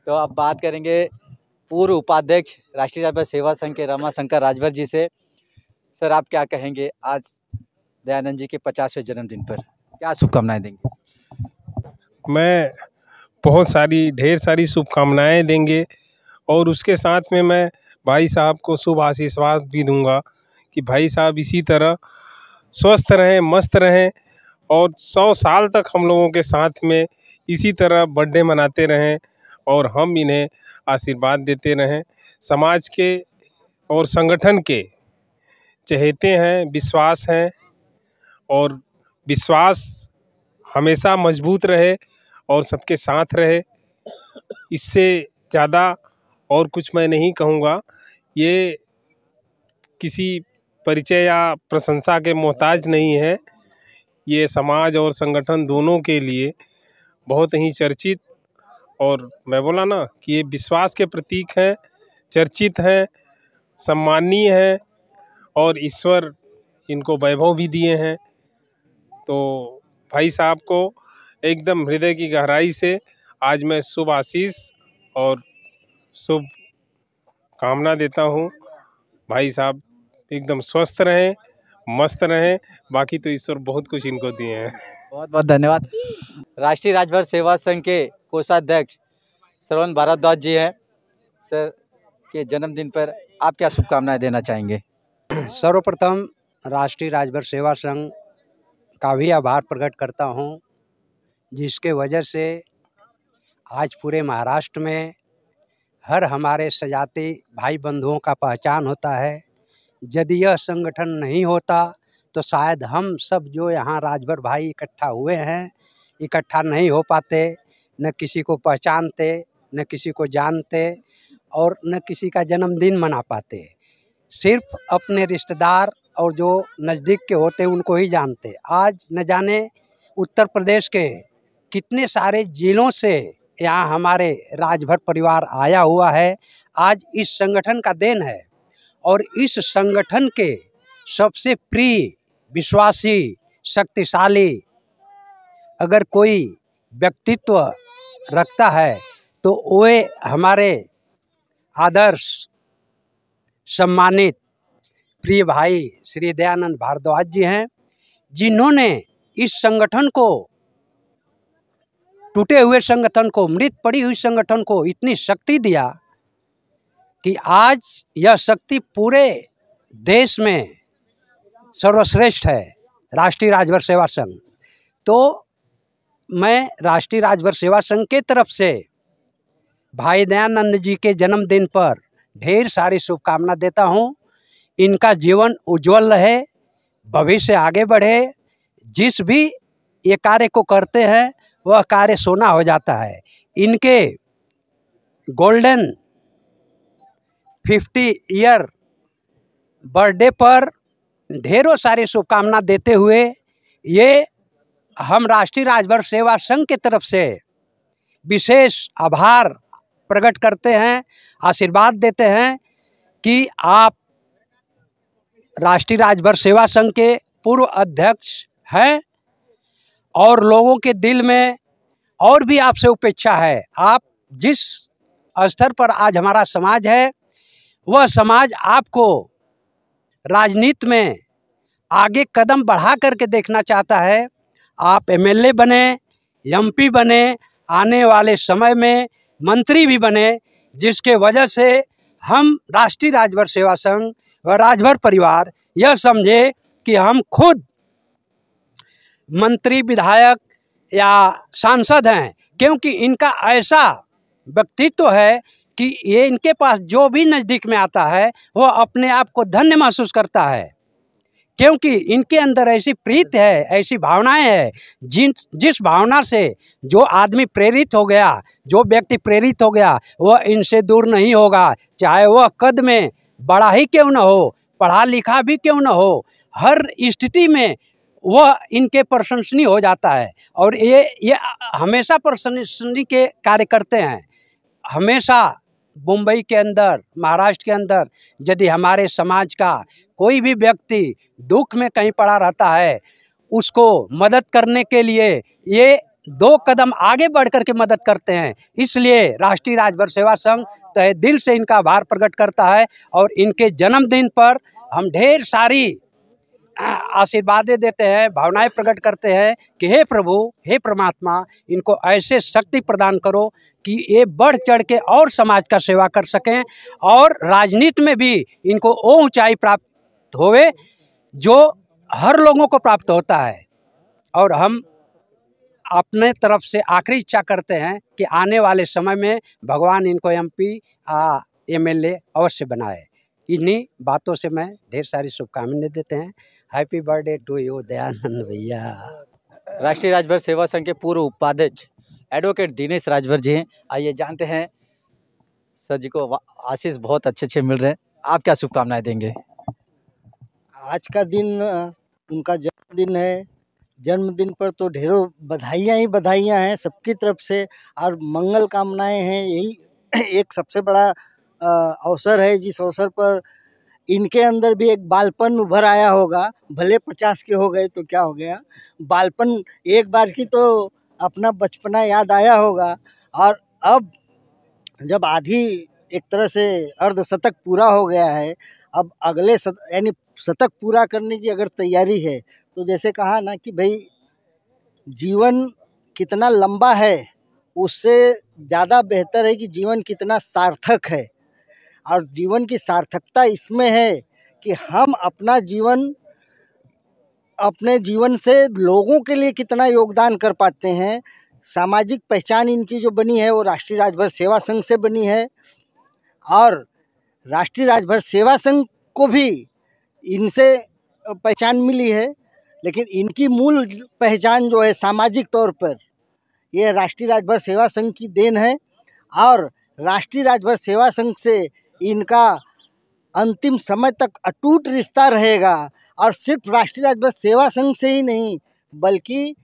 तो अब बात करेंगे पूर्व उपाध्यक्ष राष्ट्रीय राजभर सेवा संघ के रमाशंकर राजभर जी से। सर, आप क्या कहेंगे आज दयानंद जी के 50वें जन्मदिन पर, क्या शुभकामनाएं देंगे? मैं ढेर सारी शुभकामनाएं देंगे और उसके साथ में मैं भाई साहब को शुभ आशीर्वाद भी दूंगा कि भाई साहब इसी तरह स्वस्थ रहें, मस्त रहें और 100 साल तक हम लोगों के साथ में इसी तरह बर्थडे मनाते रहें और हम इन्हें आशीर्वाद देते रहें। समाज के और संगठन के चहेते हैं, विश्वास हैं और विश्वास हमेशा मजबूत रहे और सबके साथ रहे। इससे ज़्यादा और कुछ मैं नहीं कहूँगा। ये किसी परिचय या प्रशंसा के मोहताज नहीं है। ये समाज और संगठन दोनों के लिए बहुत ही चर्चित और मैं बोला ना कि ये विश्वास के प्रतीक हैं, चर्चित हैं, सम्मानीय हैं और ईश्वर इनको वैभव भी दिए हैं। तो भाई साहब को एकदम हृदय की गहराई से आज मैं शुभ आशीष और शुभ कामना देता हूँ। भाई साहब एकदम स्वस्थ रहें, मस्त रहें, बाकी तो ईश्वर बहुत कुछ इनको दिए हैं। बहुत बहुत धन्यवाद। राष्ट्रीय राजभर सेवा संघ के कोषाध्यक्ष श्रवण भारद्वाज जी हैं। सर के जन्मदिन पर आप क्या शुभकामनाएं देना चाहेंगे? सर्वप्रथम राष्ट्रीय राजभर सेवा संघ का भी आभार प्रकट करता हूं, जिसके वजह से आज पूरे महाराष्ट्र में हर हमारे सजाती भाई बंधुओं का पहचान होता है। यदि यह संगठन नहीं होता तो शायद हम सब जो यहाँ राजभर भाई इकट्ठा हुए हैं, इकट्ठा नहीं हो पाते, न किसी को पहचानते, न किसी को जानते और न किसी का जन्मदिन मना पाते। सिर्फ अपने रिश्तेदार और जो नज़दीक के होते उनको ही जानते। आज न जाने उत्तर प्रदेश के कितने सारे जिलों से यहाँ हमारे राजभर परिवार आया हुआ है। आज इस संगठन का देन है और इस संगठन के सबसे प्रिय, विश्वासी, शक्तिशाली अगर कोई व्यक्तित्व रखता है तो वे हमारे आदर्श सम्मानित प्रिय भाई श्री दयानंद भारद्वाज जी हैं, जिन्होंने इस संगठन को, टूटे हुए संगठन को, मृत पड़ी हुई संगठन को इतनी शक्ति दिया कि आज यह शक्ति पूरे देश में सर्वश्रेष्ठ है, राष्ट्रीय राजभर सेवा संघ। तो मैं राष्ट्रीय राजभर सेवा संघ के तरफ से भाई दयानंद जी के जन्मदिन पर ढेर सारी शुभकामना देता हूँ। इनका जीवन उज्जवल रहे, भविष्य आगे बढ़े। जिस भी ये कार्य को करते हैं वह कार्य सोना हो जाता है। इनके गोल्डन 50 ईयर बर्थडे पर ढेरों सारी शुभकामना देते हुए ये हम राष्ट्रीय राजभर सेवा संघ की तरफ से विशेष आभार प्रकट करते हैं, आशीर्वाद देते हैं कि आप राष्ट्रीय राजभर सेवा संघ के पूर्व अध्यक्ष हैं और लोगों के दिल में और भी आपसे अपेक्षा है। आप जिस स्तर पर आज हमारा समाज है, वह समाज आपको राजनीति में आगे कदम बढ़ा करके देखना चाहता है। आप एमएलए बने, एमपी बने, आने वाले समय में मंत्री भी बने, जिसके वजह से हम राष्ट्रीय राजभर सेवा संघ व राजभर परिवार यह समझे कि हम खुद मंत्री, विधायक या सांसद हैं, क्योंकि इनका ऐसा व्यक्तित्व है कि ये इनके पास जो भी नज़दीक में आता है वह अपने आप को धन्य महसूस करता है, क्योंकि इनके अंदर ऐसी प्रीति है, ऐसी भावनाएं है, जिस भावना से जो आदमी प्रेरित हो गया, जो व्यक्ति प्रेरित हो गया, वह इनसे दूर नहीं होगा। चाहे वह कद में बड़ा ही क्यों न हो, पढ़ा लिखा भी क्यों न हो, हर स्थिति में वह इनके प्रशंसनीय हो जाता है। और ये हमेशा प्रशंसनीय के कार्य करते हैं। हमेशा मुंबई के अंदर, महाराष्ट्र के अंदर यदि हमारे समाज का कोई भी व्यक्ति दुख में कहीं पड़ा रहता है, उसको मदद करने के लिए ये 2 कदम आगे बढ़ कर के मदद करते हैं। इसलिए राष्ट्रीय राजभर सेवा संघ तहे दिल से इनका आभार प्रकट करता है और इनके जन्मदिन पर हम ढेर सारी आशीर्वादें देते हैं, भावनाएं प्रकट करते हैं कि हे प्रभु, हे परमात्मा, इनको ऐसे शक्ति प्रदान करो कि ये बढ़ चढ़ के और समाज का सेवा कर सकें और राजनीति में भी इनको वो ऊंचाई प्राप्त होवे जो हर लोगों को प्राप्त होता है। और हम अपने तरफ से आखिरी इच्छा करते हैं कि आने वाले समय में भगवान इनको MP MLA अवश्य बनाए। इन्हीं बातों से मैं ढेर सारी शुभकामनाएं देते हैं। Happy birthday to you Dayanand भैया। राष्ट्रीय राजभर सेवा संघ के पूर्व उपाध्यक्ष एडवोकेट दिनेश राजभर जी हैं। आइए जानते हैं, सर जी को आशीष बहुत अच्छे मिल रहे हैं, आप क्या शुभकामनाएं देंगे? आज का दिन उनका जन्मदिन है। जन्मदिन पर तो ढेरों बधाइयाँ ही बधाइयाँ हैं सबकी तरफ से और मंगल कामनाएं हैं। यही एक सबसे बड़ा अवसर है जिस अवसर पर इनके अंदर भी एक बालपन उभर आया होगा। भले 50 के हो गए तो क्या हो गया, बालपन एक बार की तो अपना बचपना याद आया होगा। और अब जब आधी एक तरह से अर्धशतक पूरा हो गया है, अब अगले यानी शतक पूरा करने की अगर तैयारी है तो जैसे कहा ना कि भाई जीवन कितना लंबा है उससे ज़्यादा बेहतर है कि जीवन कितना सार्थक है। और जीवन की सार्थकता इसमें है कि हम अपना जीवन अपने जीवन से लोगों के लिए कितना योगदान कर पाते हैं। सामाजिक पहचान इनकी जो बनी है वो राष्ट्रीय राजभर सेवा संघ से बनी है और राष्ट्रीय राजभर सेवा संघ को भी इनसे पहचान मिली है, लेकिन इनकी मूल पहचान जो है सामाजिक तौर पर ये राष्ट्रीय राजभर सेवा संघ की देन है। और राष्ट्रीय राजभर सेवा संघ से इनका अंतिम समय तक अटूट रिश्ता रहेगा। और सिर्फ राष्ट्रीय राजभर सेवा संघ से ही नहीं बल्कि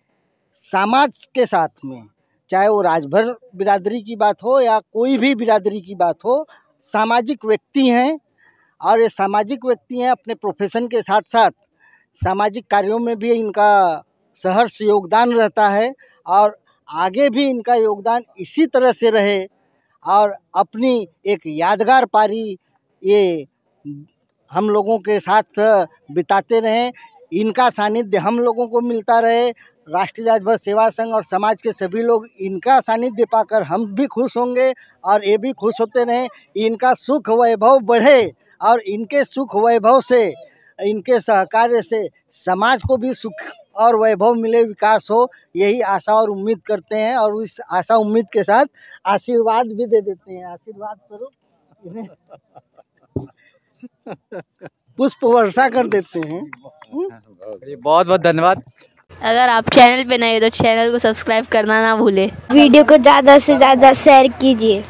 समाज के साथ में, चाहे वो राजभर बिरादरी की बात हो या कोई भी बिरादरी की बात हो, सामाजिक व्यक्ति हैं। और ये सामाजिक व्यक्ति हैं, अपने प्रोफेशन के साथ साथ सामाजिक कार्यों में भी इनका सहर्ष योगदान रहता है और आगे भी इनका योगदान इसी तरह से रहे और अपनी एक यादगार पारी ये हम लोगों के साथ बिताते रहें। इनका सानिध्य हम लोगों को मिलता रहे। राष्ट्रीय राजभर सेवा संघ और समाज के सभी लोग इनका सानिध्य पाकर हम भी खुश होंगे और ये भी खुश होते रहें। इनका सुख वैभव बढ़े और इनके सुख वैभव से, इनके सहकार्य से समाज को भी सुख और वैभव मिले, विकास हो, यही आशा और उम्मीद करते हैं। और इस आशा उम्मीद के साथ आशीर्वाद भी दे देते हैं। आशीर्वाद स्वरूप इन्हें पुष्प वर्षा कर देते हैं। बहुत बहुत धन्यवाद। अगर आप चैनल पे नए हो तो चैनल को सब्सक्राइब करना ना भूले। वीडियो को ज़्यादा से ज़्यादा शेयर कीजिए।